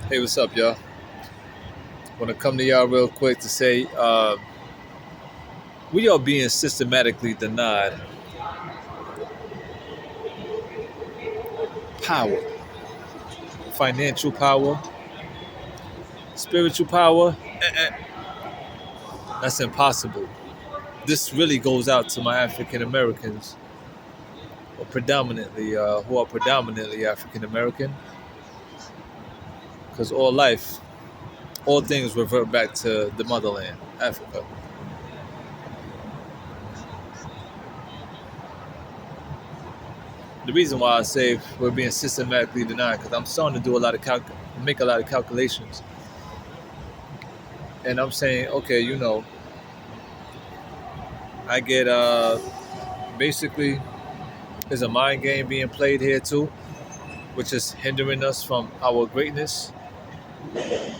Hey, what's up, y'all? Want to come to y'all real quick to say we are being systematically denied power, financial power, spiritual power. That's impossible. This really goes out to my African Americans, who are predominantly African American, because all life, all things revert back to the motherland, Africa. The reason why I say we're being systematically denied, because I'm starting to do make a lot of calculations, and I'm saying, okay, I get basically there's a mind game being played here too, which is hindering us from our greatness,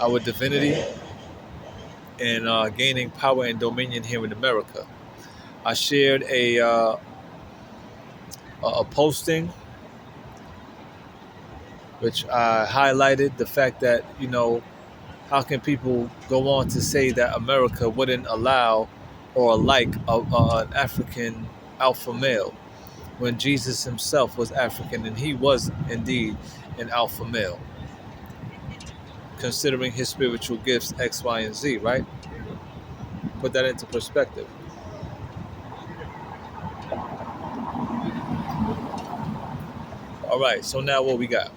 our divinity, and gaining power and dominion here in America. I shared a posting which I highlighted the fact that how can people go on to say that America wouldn't allow or like an African alpha male when Jesus himself was African and he was indeed an alpha male, considering his spiritual gifts X, Y, and Z, right? Put that into perspective. All right, so now what we got?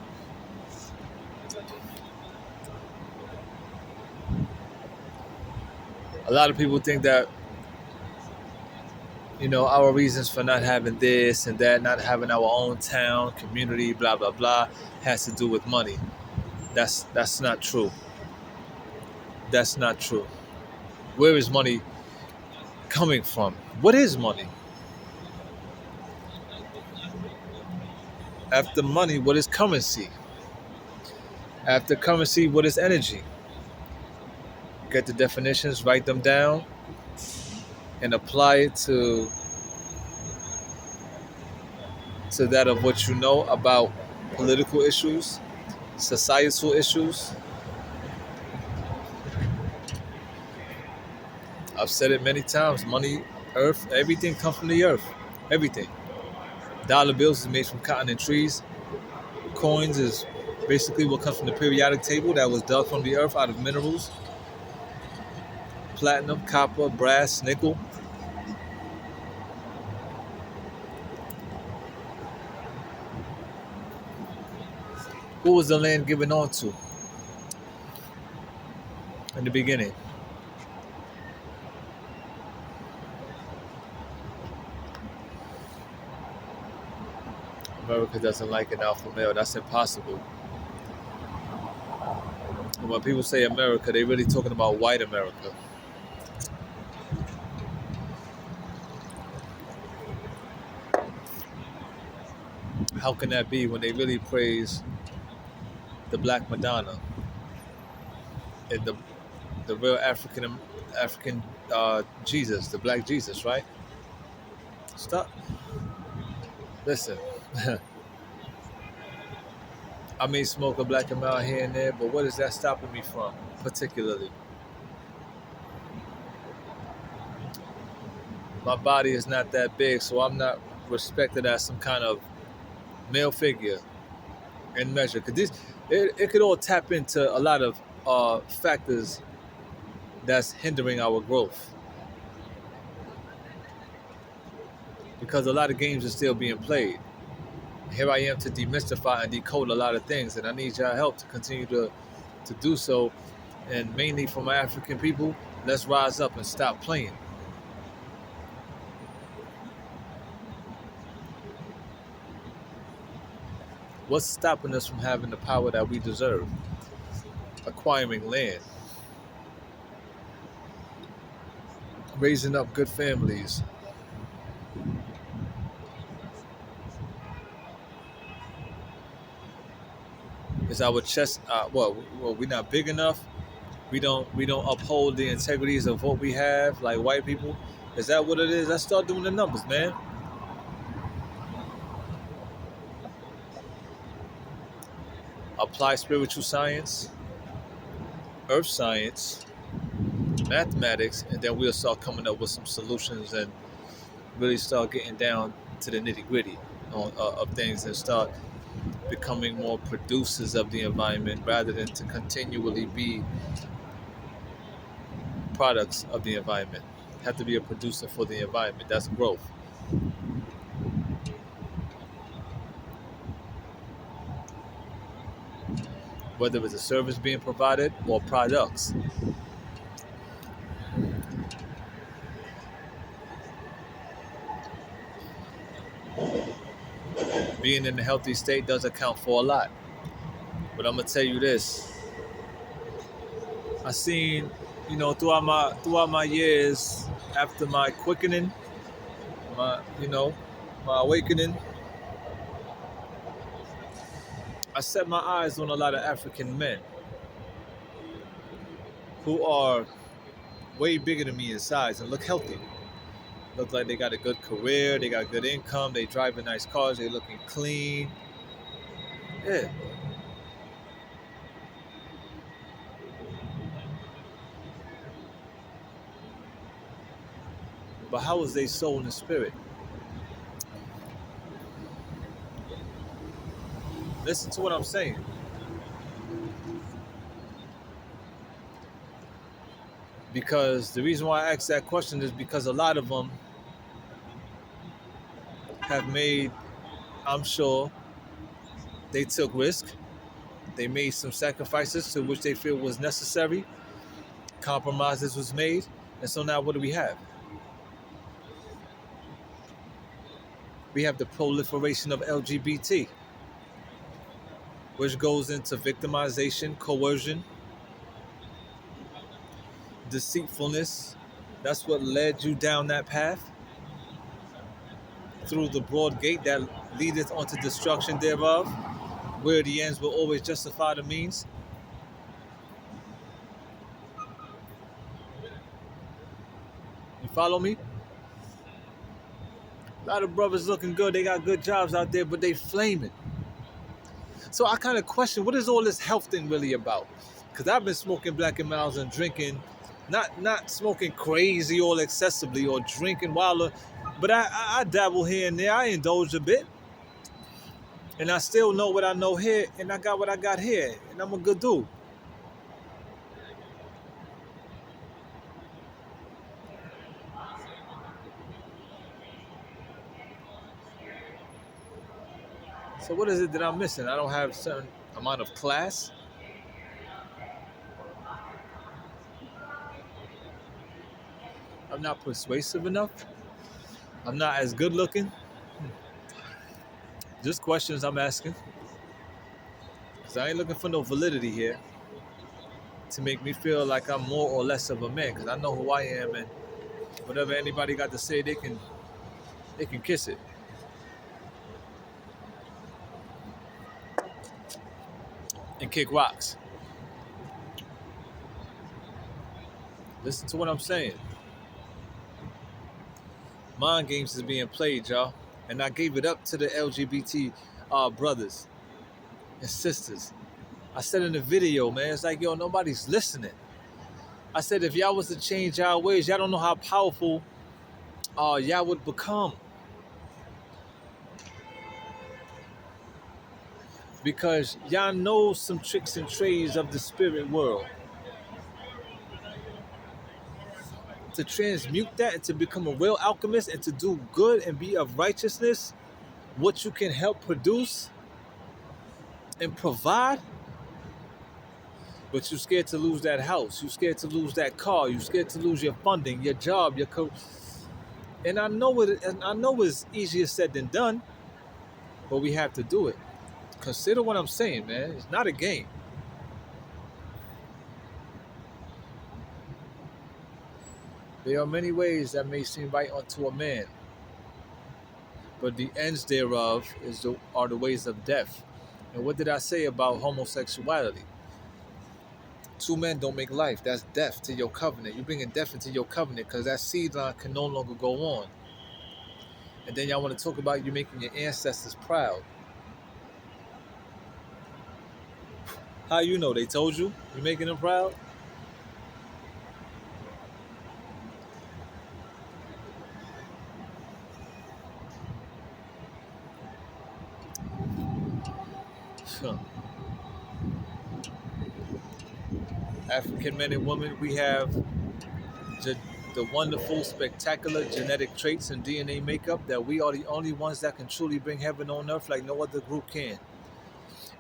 A lot of people think that our reasons for not having this and that, not having our own town, community, blah blah blah, has to do with money. That's not true. That's not true. Where is money coming from? What is money? After money, what is currency? After currency, what is energy? Get the definitions, write them down, and apply it to that of what you know about political issues, societal issues. I've said it many times. Money, earth, everything comes from the earth. Everything. Dollar bills is made from cotton and trees. Coins is basically what comes from the periodic table that was dug from the earth out of minerals. Platinum, copper, brass, nickel. Who was the land given on to in the beginning? America doesn't like an alpha male. That's impossible. And when people say America, they're really talking about white America. How can that be when they really praise the Black Madonna and the real African Jesus, the Black Jesus, right? Stop. Listen, I may smoke a black and mild here and there, but what is that stopping me from, particularly? My body is not that big, so I'm not respected as some kind of male figure in measure. Cause it could all tap into a lot of factors that's hindering our growth. Because a lot of games are still being played. Here I am to demystify and decode a lot of things, and I need your help to continue to do so. And mainly for my African people, let's rise up and stop playing. What's stopping us from having the power that we deserve? Acquiring land, raising up good families. Is our chest well, we're not big enough? We don't uphold the integrities of what we have, like white people. Is that what it is? Let's start doing the numbers, man. Apply spiritual science, earth science, mathematics, and then we'll start coming up with some solutions and really start getting down to the nitty gritty of things and start becoming more producers of the environment rather than to continually be products of the environment. Have to be a producer for the environment. That's growth. Whether it's a service being provided or products. Being in a healthy state does account for a lot. But I'm gonna tell you this. I seen, throughout my years after my quickening, my awakening, I set my eyes on a lot of African men who are way bigger than me in size and look healthy. Look like they got a good career, they got good income, they driving nice cars, they looking clean. Yeah. But how is they soul and spirit? Listen to what I'm saying. Because the reason why I asked that question is because a lot of them have made, I'm sure, they took risk. They made some sacrifices to which they feel was necessary. Compromises was made. And so now what do we have? We have the proliferation of LGBT, which goes into victimization, coercion, deceitfulness. That's what led you down that path through the broad gate that leadeth onto destruction thereof, where the ends will always justify the means. You follow me? A lot of brothers looking good, they got good jobs out there, but they flaming. So I kind of question, what is all this health thing really about? Because I've been smoking Black and Miles and drinking, not smoking crazy or excessively or drinking wilder, but I dabble here and there. I indulge a bit. And I still know what I know here, and I got what I got here, and I'm a good dude. So what is it that I'm missing? I don't have a certain amount of class. I'm not persuasive enough. I'm not as good looking. Just questions I'm asking. Because I ain't looking for no validity here to make me feel like I'm more or less of a man. Because I know who I am, and whatever anybody got to say, they can kiss it. And kick rocks. Listen to what I'm saying. Mind games is being played, y'all. And I gave it up to the LGBT brothers and sisters. I said in the video, man, it's like, yo, nobody's listening. I said, if y'all was to change y'all ways, y'all don't know how powerful y'all would become. Because y'all know some tricks and trades of the spirit world. To transmute that and to become a real alchemist and to do good and be of righteousness, what you can help produce and provide, but you're scared to lose that house, you're scared to lose that car, you're scared to lose your funding, your job, your career. And I know it's easier said than done, but we have to do it. Consider what I'm saying, man. It's not a game. There are many ways that may seem right unto a man, but the ends thereof are the ways of death. And what did I say about homosexuality? Two men don't make life. That's death to your covenant. You're bringing death into your covenant because that seed line can no longer go on. And then y'all want to talk about you making your ancestors proud. How you know? They told you you're making them proud? African men and women, we have the, the wonderful, spectacular genetic traits and DNA makeup that we are the only ones that can truly bring heaven on earth like no other group can.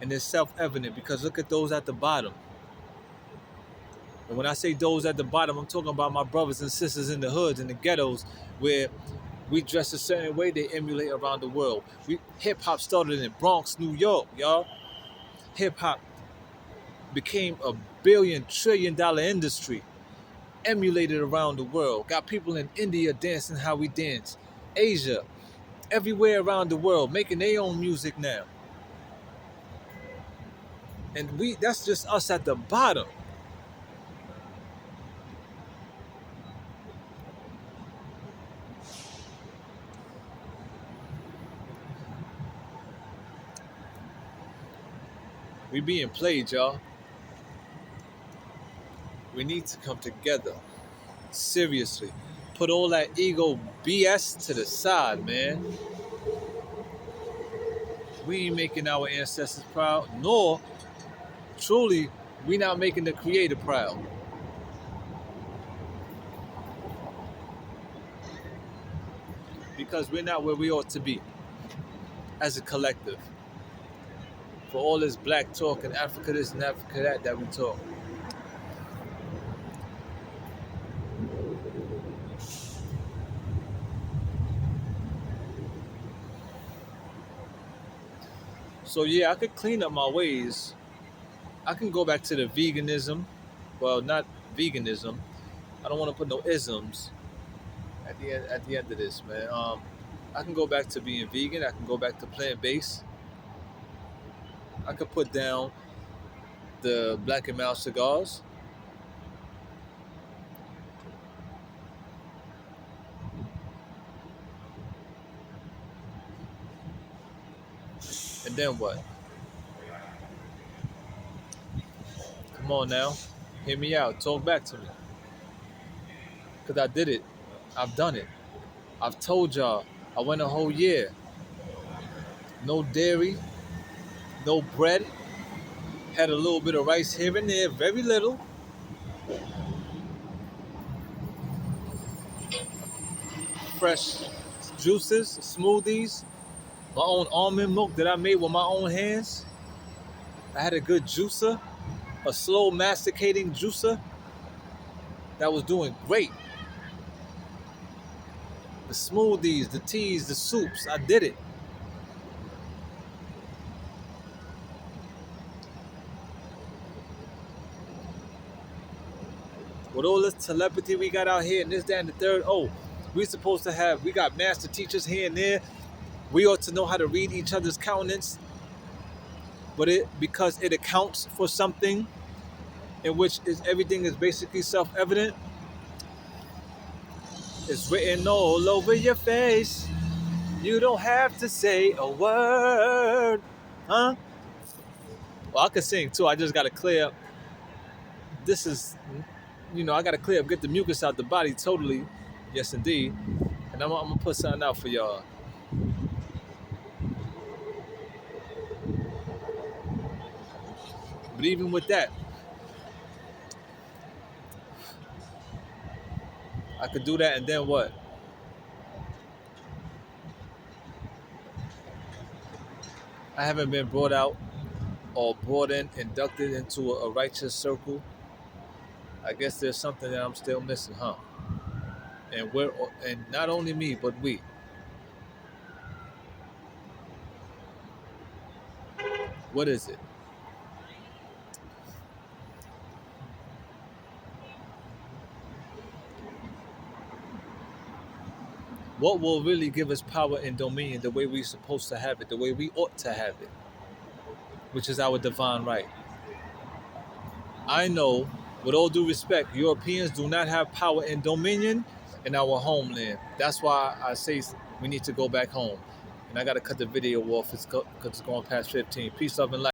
And it's self-evident because look at those at the bottom. And when I say those at the bottom, I'm talking about my brothers and sisters in the hoods, in the ghettos, where we dress a certain way, they emulate around the world. Hip hop started in Bronx, New York, y'all. Hip hop became a billion-trillion-dollar industry, emulated around the world. Got people in India dancing how we dance. Asia, everywhere around the world, making their own music now. And that's just us at the bottom. We being played, y'all. We need to come together. Seriously. Put all that ego BS to the side, man. We ain't making our ancestors proud, nor truly we not making the creator proud. Because we're not where we ought to be as a collective. For all this black talk and Africa this and Africa that we talk. So yeah, I could clean up my ways. I can go back to the veganism. Well, not veganism. I don't want to put no isms at the end of this, man. I can go back to being vegan. I can go back to plant-based. I could put down the Black and Mild cigars. And then what? Come on now. Hear me out. Talk back to me. Because I did it. I've done it. I've told y'all. I went a whole year. No dairy. No bread. Had a little bit of rice here and there. Very little. Fresh juices, smoothies. My own almond milk that I made with my own hands. I had a good juicer. A slow masticating juicer that was doing great. The smoothies, the teas, the soups, I did it. With all this telepathy we got out here and this, that, and the third, we got master teachers here and there. We ought to know how to read each other's countenance, because it accounts for something in which everything is basically self-evident. It's written all over your face. You don't have to say a word. Huh? Well, I can sing too. I just got to clear up. I got to clear up, get the mucus out the body totally. Yes, indeed. And I'm going to put something out for y'all. But even with that, I could do that and then what? I haven't been brought out or brought in, inducted into a righteous circle. I guess there's something that I'm still missing, huh? And not only me, but we. What is it? What will really give us power and dominion the way we're supposed to have it, the way we ought to have it, which is our divine right. I know, with all due respect, Europeans do not have power and dominion in our homeland. That's why I say we need to go back home. And I got to cut the video off because it's going past 15. Peace, love, and light.